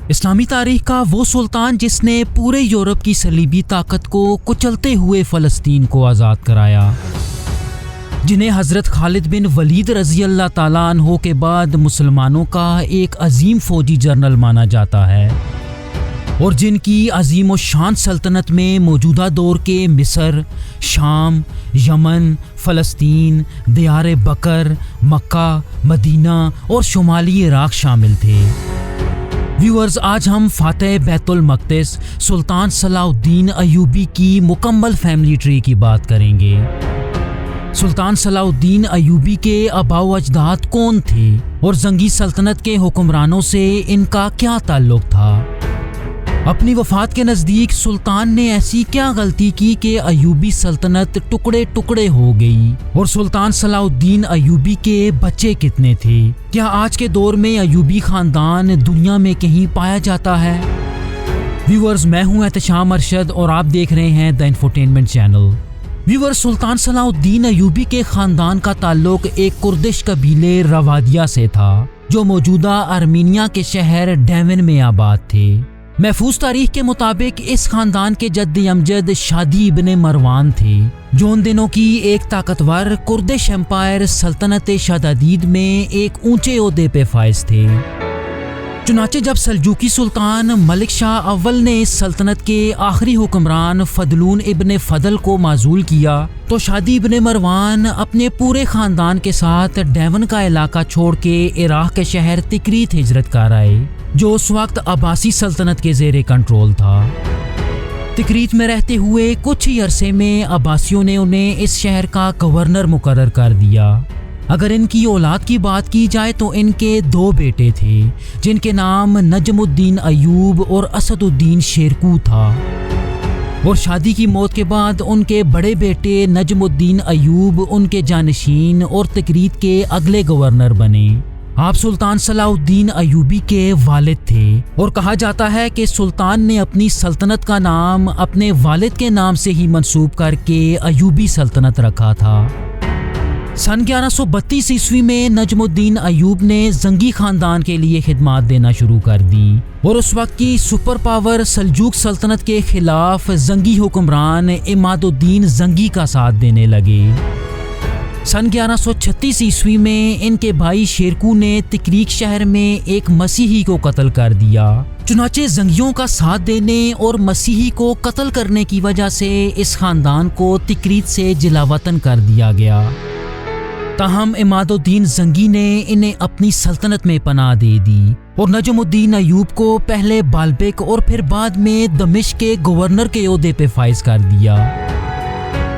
اسلامی تاریخ کا وہ سلطان جس نے پورے یورپ کی صلیبی طاقت کو کچلتے ہوئے فلسطین کو آزاد کرایا، جنہیں حضرت خالد بن ولید رضی اللہ تعالیٰ عنہ کے بعد مسلمانوں کا ایک عظیم فوجی جنرل مانا جاتا ہے، اور جن کی عظیم و شان سلطنت میں موجودہ دور کے مصر، شام، یمن، فلسطین، دیار بکر، مکہ، مدینہ اور شمالی عراق شامل تھے۔ ویورز، آج ہم فاتح بیت المقدس سلطان صلاح الدین ایوبی کی مکمل فیملی ٹری کی بات کریں گے۔ سلطان صلاح الدین ایوبی کے آباء و اجداد کون تھے اور زنگی سلطنت کے حکمرانوں سے ان کا کیا تعلق تھا؟ اپنی وفات کے نزدیک سلطان نے ایسی کیا غلطی کی کہ ایوبی سلطنت ٹکڑے ٹکڑے ہو گئی؟ اور سلطان صلاح الدین ایوبی کے بچے کتنے تھے؟ کیا آج کے دور میں ایوبی خاندان دنیا میں کہیں پایا جاتا ہے؟ ویورز، میں ہوں احتشام ارشد اور آپ دیکھ رہے ہیں دا انفوٹینمنٹ چینل۔ ویورز، سلطان صلاح الدین ایوبی کے خاندان کا تعلق ایک کردش قبیلے روادیہ سے تھا، جو موجودہ ارمینیا کے شہر ڈیون میں آباد تھے۔ محفوظ تاریخ کے مطابق اس خاندان کے جد امجد شادی ابن مروان تھے، جو ان دنوں کی ایک طاقتور کردش امپائر سلطنت شدادید میں ایک اونچے عہدے پہ فائز تھے۔ چنانچہ جب سلجوقی سلطان ملک شاہ اول نے اس سلطنت کے آخری حکمران فضلون ابن فضل کو معزول کیا تو شادی ابن مروان اپنے پورے خاندان کے ساتھ ڈیون کا علاقہ چھوڑ کے عراق کے شہر تکریت ہجرت کر آئے، جو اس وقت عباسی سلطنت کے زیر کنٹرول تھا۔ تکریت میں رہتے ہوئے کچھ ہی عرصے میں عباسیوں نے انہیں اس شہر کا گورنر مقرر کر دیا۔ اگر ان کی اولاد کی بات کی جائے تو ان کے 2 بیٹے تھے، جن کے نام نجم الدین ایوب اور اسد الدین شیرکو تھا، اور شادی کی موت کے بعد ان کے بڑے بیٹے نجم الدین ایوب ان کے جانشین اور تکریت کے اگلے گورنر بنے۔ آپ سلطان صلاح الدین ایوبی کے والد تھے، اور کہا جاتا ہے کہ سلطان نے اپنی سلطنت کا نام اپنے والد کے نام سے ہی منسوب کر کے ایوبی سلطنت رکھا تھا۔ سن 1132 عیسوی میں نجم الدین ایوب نے زنگی خاندان کے لیے خدمات دینا شروع کر دی، اور اس وقت کی سپر پاور سلجوق سلطنت کے خلاف زنگی حکمران عماد الدین زنگی کا ساتھ دینے لگے۔ سن 1136 عیسوی میں ان کے بھائی شیرکو نے تکریک شہر میں ایک مسیحی کو قتل کر دیا۔ چنانچہ زنگیوں کا ساتھ دینے اور مسیحی کو قتل کرنے کی وجہ سے اس خاندان کو تکریت سے جلا وطن کر دیا گیا۔ تاہم عماد الدین زنگی نے انہیں اپنی سلطنت میں پناہ دے دی اور نجم الدین ایوب کو پہلے بالبک اور پھر بعد میں دمشق کے گورنر کے عہدے پہ فائز کر دیا۔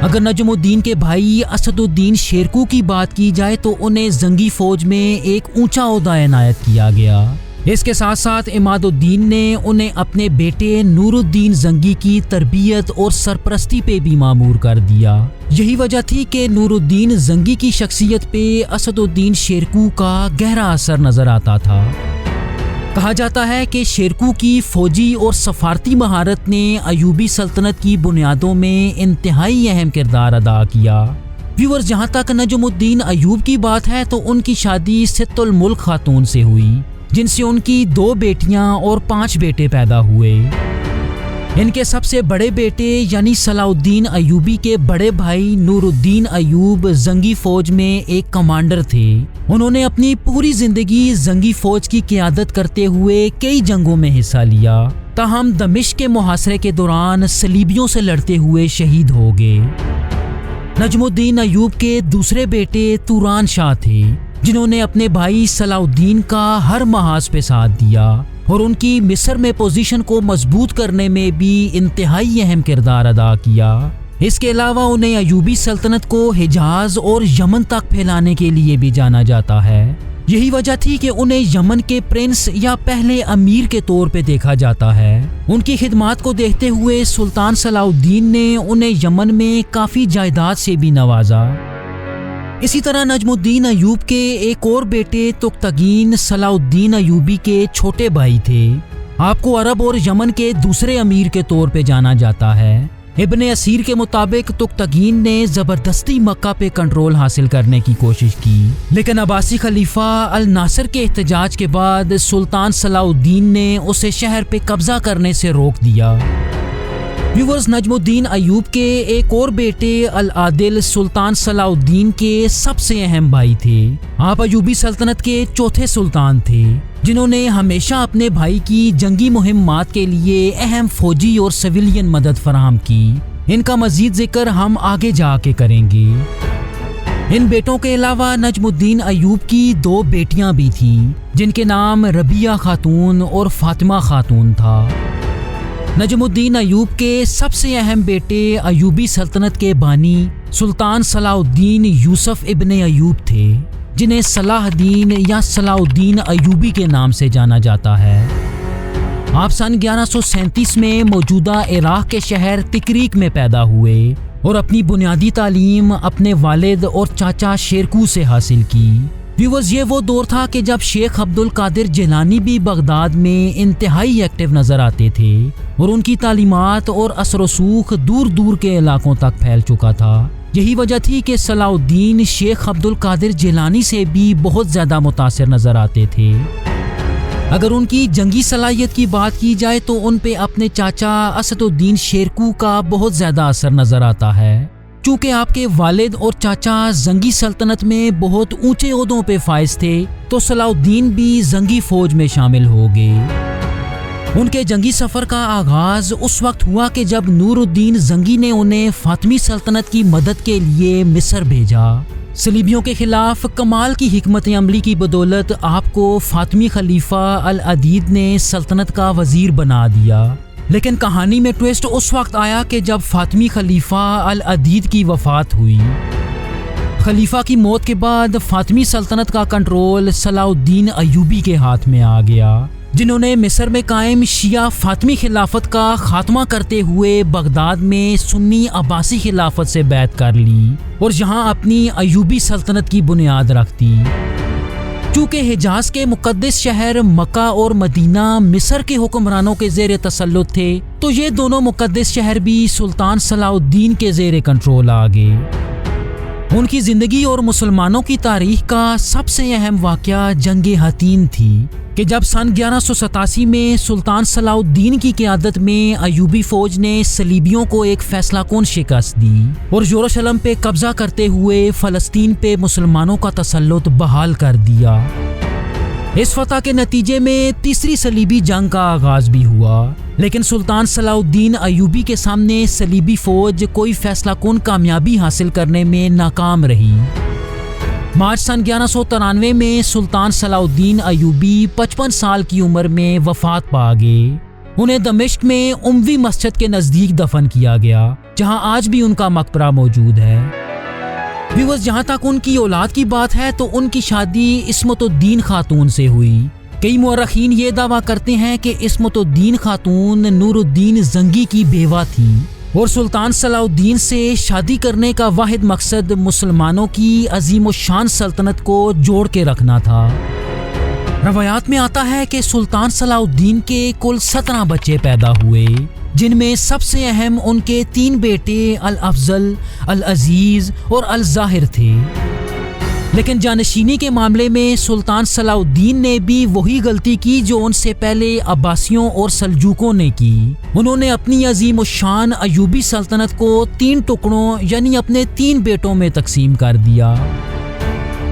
اگر نجم الدین کے بھائی اسد الدین شیرکو کی بات کی جائے تو انہیں زنگی فوج میں ایک اونچا عہدہ عنایت کیا گیا۔ اس کے ساتھ ساتھ عماد الدین نے انہیں اپنے بیٹے نور الدین زنگی کی تربیت اور سرپرستی پہ بھی مامور کر دیا۔ یہی وجہ تھی کہ نور الدین زنگی کی شخصیت پہ اسد الدین شیرکو کا گہرا اثر نظر آتا تھا۔ کہا جاتا ہے کہ شیرکو کی فوجی اور سفارتی مہارت نے ایوبی سلطنت کی بنیادوں میں انتہائی اہم کردار ادا کیا۔ ویورز، جہاں تک نجم الدین ایوب کی بات ہے تو ان کی شادی ست الملک خاتون سے ہوئی، جن سے ان کی 2 بیٹیاں اور 5 بیٹے پیدا ہوئے۔ ان کے سب سے بڑے بیٹے یعنی صلاح الدین ایوبی کے بڑے بھائی نور الدین ایوب زنگی فوج میں ایک کمانڈر تھے۔ انہوں نے اپنی پوری زندگی زنگی فوج کی قیادت کرتے ہوئے کئی جنگوں میں حصہ لیا، تاہم دمشق کے محاصرے کے دوران صلیبیوں سے لڑتے ہوئے شہید ہو گئے۔ نجم الدین ایوب کے دوسرے بیٹے توران شاہ تھے، جنہوں نے اپنے بھائی صلاح الدین کا ہر محاذ پہ ساتھ دیا اور ان کی مصر میں پوزیشن کو مضبوط کرنے میں بھی انتہائی اہم کردار ادا کیا۔ اس کے علاوہ انہیں ایوبی سلطنت کو حجاز اور یمن تک پھیلانے کے لیے بھی جانا جاتا ہے۔ یہی وجہ تھی کہ انہیں یمن کے پرنس یا پہلے امیر کے طور پہ دیکھا جاتا ہے۔ ان کی خدمات کو دیکھتے ہوئے سلطان صلاح الدین نے انہیں یمن میں کافی جائیداد سے بھی نوازا۔ اسی طرح نجم الدین ایوب کے ایک اور بیٹے تقتگین صلاح الدین ایوبی کے چھوٹے بھائی تھے۔ آپ کو عرب اور یمن کے دوسرے امیر کے طور پہ جانا جاتا ہے۔ ابن اسیر کے مطابق تغتگین نے زبردستی مکہ پہ کنٹرول حاصل کرنے کی کوشش کی، لیکن عباسی خلیفہ الناصر کے احتجاج کے بعد سلطان صلاح الدین نے اسے شہر پہ قبضہ کرنے سے روک دیا۔ ویورز، نجم الدین ایوب کے ایک اور بیٹے العادل سلطان صلاح الدین کے سب سے اہم بھائی تھے۔ آپ ایوبی سلطنت کے چوتھے سلطان تھے جنہوں نے ہمیشہ اپنے بھائی کی جنگی مہمات کے لیے اہم فوجی اور سویلین مدد فراہم کی۔ ان کا مزید ذکر ہم آگے جا کے کریں گے۔ ان بیٹوں کے علاوہ نجم الدین ایوب کی 2 بیٹیاں بھی تھیں جن کے نام ربیہ خاتون اور فاطمہ خاتون تھا۔ نجم الدین ایوب کے سب سے اہم بیٹے ایوبی سلطنت کے بانی سلطان صلاح الدین یوسف ابن ایوب تھے، جنہیں صلاح الدین یا صلاح الدین ایوبی کے نام سے جانا جاتا ہے۔ آپ سن 1137 میں موجودہ عراق کے شہر تکریک میں پیدا ہوئے اور اپنی بنیادی تعلیم اپنے والد اور چاچا شیرکو سے حاصل کی۔ ویورز، یہ وہ دور تھا کہ جب شیخ عبد القادر جیلانی بھی بغداد میں انتہائی ایکٹیو نظر آتے تھے اور ان کی تعلیمات اور اثر و رسوخ دور دور کے علاقوں تک پھیل چکا تھا۔ یہی وجہ تھی کہ صلاح الدین شیخ عبد القادر جیلانی سے بھی بہت زیادہ متاثر نظر آتے تھے۔ اگر ان کی جنگی صلاحیت کی بات کی جائے تو ان پہ اپنے چاچا اسد الدین شیرکو کا بہت زیادہ اثر نظر آتا ہے۔ چونکہ آپ کے والد اور چاچا زنگی سلطنت میں بہت اونچے عہدوں پہ فائز تھے تو صلاح الدین بھی زنگی فوج میں شامل ہو گئے۔ ان کے جنگی سفر کا آغاز اس وقت ہوا کہ جب نور الدین زنگی نے انہیں فاطمی سلطنت کی مدد کے لیے مصر بھیجا۔ صلیبیوں کے خلاف کمال کی حکمت عملی کی بدولت آپ کو فاطمی خلیفہ العدید نے سلطنت کا وزیر بنا دیا، لیکن کہانی میں ٹویسٹ اس وقت آیا کہ جب فاطمی خلیفہ العدید کی وفات ہوئی۔ خلیفہ کی موت کے بعد فاطمی سلطنت کا کنٹرول صلاح الدین ایوبی کے ہاتھ میں آ گیا، جنہوں نے مصر میں قائم شیعہ فاطمی خلافت کا خاتمہ کرتے ہوئے بغداد میں سنی عباسی خلافت سے بیعت کر لی اور یہاں اپنی ایوبی سلطنت کی بنیاد رکھ دی۔ چونکہ حجاز کے مقدس شہر مکہ اور مدینہ مصر کے حکمرانوں کے زیر تسلط تھے تو یہ دونوں مقدس شہر بھی سلطان صلاح الدین کے زیر کنٹرول آ گئے۔ ان کی زندگی اور مسلمانوں کی تاریخ کا سب سے اہم واقعہ جنگ حطین تھی کہ جب سن 1187 میں سلطان صلاح الدین کی قیادت میں ایوبی فوج نے صلیبیوں کو ایک فیصلہ کن شکست دی اور یروشلم پہ قبضہ کرتے ہوئے فلسطین پہ مسلمانوں کا تسلط بحال کر دیا۔ اس فتح کے نتیجے میں تیسری صلیبی جنگ کا آغاز بھی ہوا، لیکن سلطان صلاح الدین ایوبی کے سامنے صلیبی فوج کوئی فیصلہ کن کامیابی حاصل کرنے میں ناکام رہی۔ مارچ سن 1193 میں سلطان صلاح الدین ایوبی 55 سال کی عمر میں وفات پا گئے۔ انہیں دمشق میں اموی مسجد کے نزدیک دفن کیا گیا، جہاں آج بھی ان کا مقبرہ موجود ہے۔ ویورز، جہاں تک ان کی اولاد کی بات ہے تو ان کی شادی عصمت الدین خاتون سے ہوئی۔ کئی مورخین یہ دعویٰ کرتے ہیں کہ عصمت الدین خاتون نور الدین زنگی کی بیوہ تھی اور سلطان صلاح الدین سے شادی کرنے کا واحد مقصد مسلمانوں کی عظیم الشان سلطنت کو جوڑ کے رکھنا تھا۔ روایات میں آتا ہے کہ سلطان صلاح الدین کے کل 17 بچے پیدا ہوئے، جن میں سب سے اہم ان کے 3 بیٹے الافضل، العزیز اور الظاہر تھے۔ لیکن جانشینی کے معاملے میں سلطان صلاح الدین نے بھی وہی غلطی کی جو ان سے پہلے عباسیوں اور سلجوقوں نے کی۔ انہوں نے اپنی عظیم الشان ایوبی سلطنت کو 3 ٹکڑوں یعنی اپنے 3 بیٹوں میں تقسیم کر دیا۔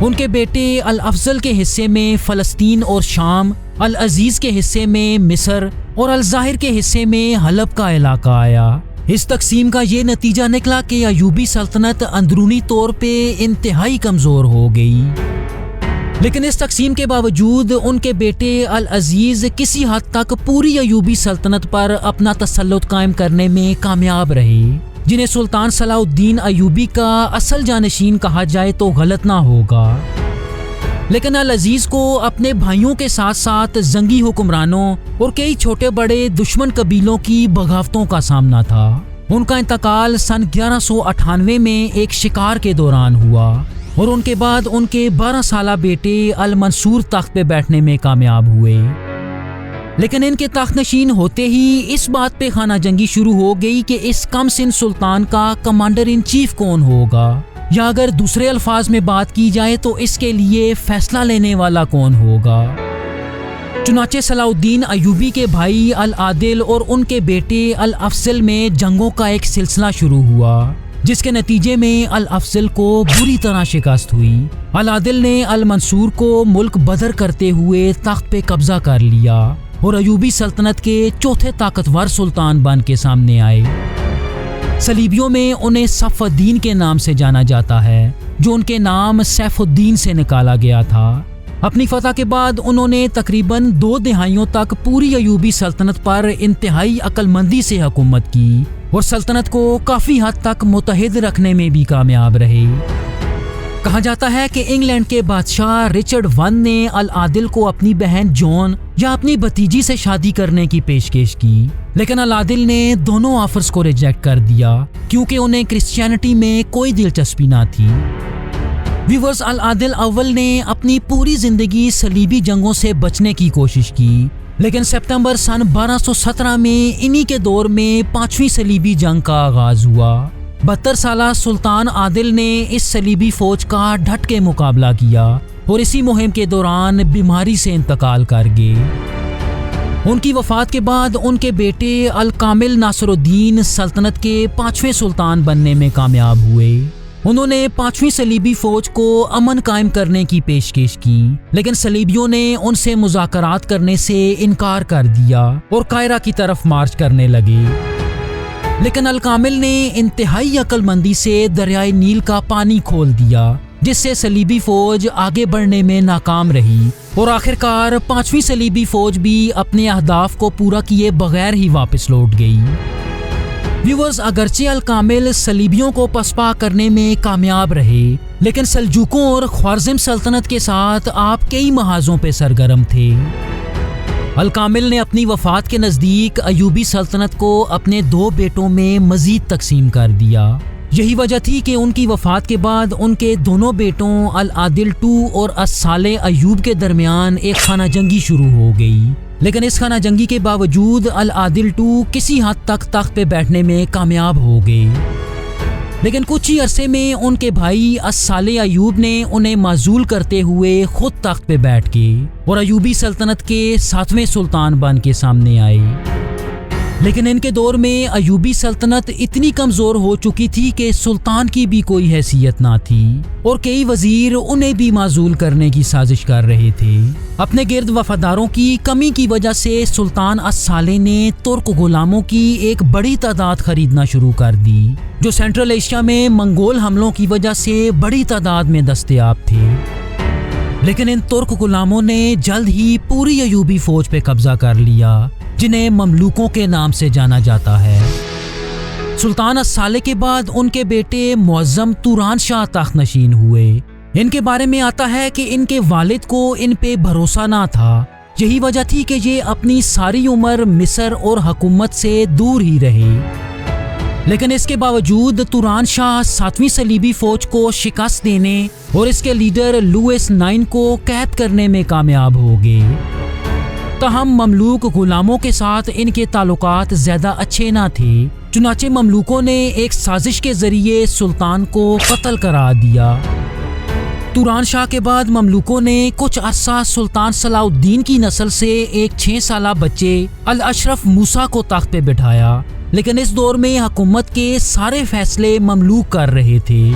ان کے بیٹے الافضل کے حصے میں فلسطین اور شام، العزیز کے حصے میں مصر اور الظاہر کے حصے میں حلب کا علاقہ آیا۔ اس تقسیم کا یہ نتیجہ نکلا کہ ایوبی سلطنت اندرونی طور پہ انتہائی کمزور ہو گئی، لیکن اس تقسیم کے باوجود ان کے بیٹے العزیز کسی حد تک پوری ایوبی سلطنت پر اپنا تسلط قائم کرنے میں کامیاب رہے، جنہیں سلطان صلاح الدین ایوبی کا اصل جانشین کہا جائے تو غلط نہ ہوگا۔ لیکن العزیز کو اپنے بھائیوں کے ساتھ ساتھ زنگی حکمرانوں اور کئی چھوٹے بڑے دشمن قبیلوں کی بغاوتوں کا سامنا تھا۔ ان کا انتقال سن 1198 میں ایک شکار کے دوران ہوا اور ان کے بعد ان کے 12 سالہ بیٹے المنصور تخت پہ بیٹھنے میں کامیاب ہوئے۔ لیکن ان کے تخت نشین ہوتے ہی اس بات پہ خانہ جنگی شروع ہو گئی کہ اس کم سن سلطان کا کمانڈر ان چیف کون ہوگا، یا اگر دوسرے الفاظ میں بات کی جائے تو اس کے لیے فیصلہ لینے والا کون ہوگا۔ چنانچہ صلاح الدین ایوبی کے بھائی العادل اور ان کے بیٹے الافضل میں جنگوں کا ایک سلسلہ شروع ہوا، جس کے نتیجے میں الافضل کو بری طرح شکست ہوئی۔ العادل نے المنصور کو ملک بدر کرتے ہوئے تخت پہ قبضہ کر لیا اور ایوبی سلطنت کے چوتھے طاقتور سلطان بن کے سامنے آئے۔ صلیبیوں میں انہیں صف الدین کے نام سے جانا جاتا ہے، جو ان کے نام سیف الدین سے نکالا گیا تھا۔ اپنی فتح کے بعد انہوں نے تقریباً 2 دہائیوں تک پوری ایوبی سلطنت پر انتہائی عقل مندی سے حکومت کی اور سلطنت کو کافی حد تک متحد رکھنے میں بھی کامیاب رہے۔ کہا جاتا ہے کہ انگلینڈ کے بادشاہ رچرڈ I نے العادل کو اپنی بہن جون یا اپنی بھتیجی سے شادی کرنے کی پیشکش کی، لیکن العادل نے دونوں آفرز کو ریجیکٹ کر دیا کیونکہ انہیں کرسچینٹی میں کوئی دلچسپی نہ تھی۔ ویورز، العادل اول نے اپنی پوری زندگی صلیبی جنگوں سے بچنے کی کوشش کی، لیکن سپتمبر سن 1217 میں انہی کے دور میں 5ویں صلیبی جنگ کا آغاز ہوا۔ 72 سالہ سلطان عادل نے اس صلیبی فوج کا ڈٹ کے مقابلہ کیا اور اسی مہم کے دوران بیماری سے انتقال کر گئے۔ ان کی وفات کے بعد ان کے بیٹے الکامل ناصر الدین سلطنت کے 5ویں سلطان بننے میں کامیاب ہوئے۔ انہوں نے 5ویں صلیبی فوج کو امن قائم کرنے کی پیشکش کی، لیکن صلیبیوں نے ان سے مذاکرات کرنے سے انکار کر دیا اور قاہرہ کی طرف مارچ کرنے لگے۔ لیکن الکامل نے انتہائی عقل مندی سے دریائے نیل کا پانی کھول دیا، جس سے صلیبی فوج آگے بڑھنے میں ناکام رہی اور آخرکار 5ویں صلیبی فوج بھی اپنے اہداف کو پورا کیے بغیر ہی واپس لوٹ گئی۔ ویورز، اگرچہ الکامل صلیبیوں کو پسپا کرنے میں کامیاب رہے، لیکن سلجوقوں اور خوارزم سلطنت کے ساتھ آپ کئی محاذوں پہ سرگرم تھے۔ الکامل نے اپنی وفات کے نزدیک ایوبی سلطنت کو اپنے 2 بیٹوں میں مزید تقسیم کر دیا۔ یہی وجہ تھی کہ ان کی وفات کے بعد ان کے دونوں بیٹوں العادل II اور الصالح ایوب کے درمیان ایک خانہ جنگی شروع ہو گئی، لیکن اس خانہ جنگی کے باوجود العادل II کسی حد تک تخت پہ بیٹھنے میں کامیاب ہو گئے۔ لیکن کچھ ہی عرصے میں ان کے بھائی الصالح ایوب نے انہیں معزول کرتے ہوئے خود تخت پہ بیٹھ گئے اور ایوبی سلطنت کے 7ویں سلطان بن کے سامنے آئے۔ لیکن ان کے دور میں ایوبی سلطنت اتنی کمزور ہو چکی تھی کہ سلطان کی بھی کوئی حیثیت نہ تھی اور کئی وزیر انہیں بھی معزول کرنے کی سازش کر رہے تھے۔ اپنے گرد وفاداروں کی کمی کی وجہ سے سلطان الصالح نے ترک غلاموں کی ایک بڑی تعداد خریدنا شروع کر دی، جو سینٹرل ایشیا میں منگول حملوں کی وجہ سے بڑی تعداد میں دستیاب تھے۔ لیکن ان ترک غلاموں نے جلد ہی پوری ایوبی فوج پہ قبضہ کر لیا، جنہیں مملوکوں کے نام سے جانا جاتا ہے۔ سلطان الصالح کے بعد ان کے بیٹے معظم توران شاہ تخت نشین ہوئے۔ ان کے بارے میں آتا ہے کہ ان کے والد کو ان پہ بھروسہ نہ تھا، یہی وجہ تھی کہ یہ اپنی ساری عمر مصر اور حکومت سے دور ہی رہے۔ لیکن اس کے باوجود توران شاہ 7ویں صلیبی فوج کو شکست دینے اور اس کے لیڈر لوئس IX کو قید کرنے میں کامیاب ہو گئے۔ تاہم مملوک غلاموں کے ساتھ ان کے تعلقات زیادہ اچھے نہ تھے، چنانچہ مملوکوں نے ایک سازش کے ذریعے سلطان کو قتل کرا دیا۔ توران شاہ کے بعد مملوکوں نے کچھ عرصہ سلطان صلاح الدین کی نسل سے ایک 6 سالہ بچے الاشرف موسیٰ کو تخت پہ بٹھایا، لیکن اس دور میں حکومت کے سارے فیصلے مملوک کر رہے تھے۔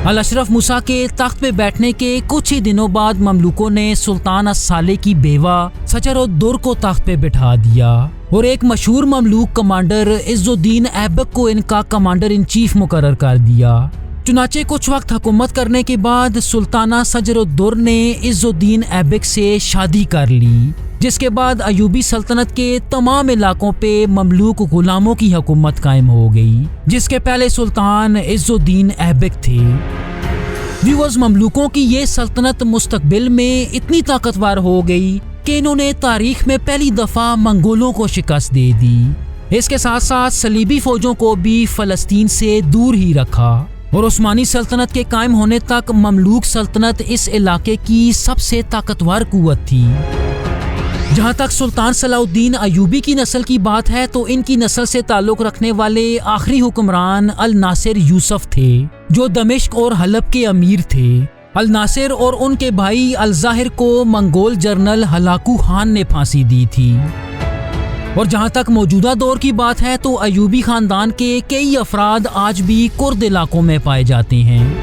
الاشرف موسیٰ کے تخت پہ بیٹھنے کے کچھ ہی دنوں بعد مملوکوں نے سلطان الصالح کی بیوہ سچر الدر کو تخت پہ بٹھا دیا اور ایک مشہور مملوک کمانڈر عز الدین ایبک کو ان کا کمانڈر ان چیف مقرر کر دیا۔ چنانچہ کچھ وقت حکومت کرنے کے بعد سلطانہ سچر الدر نے عز الدین ایبک سے شادی کر لی، جس کے بعد ایوبی سلطنت کے تمام علاقوں پہ مملوک غلاموں کی حکومت قائم ہو گئی، جس کے پہلے سلطان عز الدین ایبک تھے۔ ویورز، مملوکوں کی یہ سلطنت مستقبل میں اتنی طاقتور ہو گئی کہ انہوں نے تاریخ میں پہلی دفعہ منگولوں کو شکست دے دی۔ اس کے ساتھ ساتھ صلیبی فوجوں کو بھی فلسطین سے دور ہی رکھا اور عثمانی سلطنت کے قائم ہونے تک مملوک سلطنت اس علاقے کی سب سے طاقتور قوت تھی۔ جہاں تک سلطان صلاح الدین ایوبی کی نسل کی بات ہے تو ان کی نسل سے تعلق رکھنے والے آخری حکمران الناصر یوسف تھے جو دمشق اور حلب کے امیر تھے۔ الناصر اور ان کے بھائی الظاہر کو منگول جنرل ہلاکو خان نے پھانسی دی تھی۔ اور جہاں تک موجودہ دور کی بات ہے تو ایوبی خاندان کے کئی افراد آج بھی کرد علاقوں میں پائے جاتے ہیں۔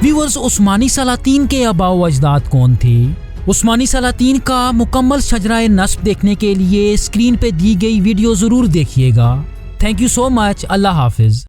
ویورز، عثمانی سلاطین کے آباء و اجداد کون تھے؟ عثمانی سلاطین کا مکمل شجرہ نسب دیکھنے کے لیے اسکرین پہ دی گئی ویڈیو ضرور دیکھیے گا۔ تھینک یو سو مچ۔ اللہ حافظ۔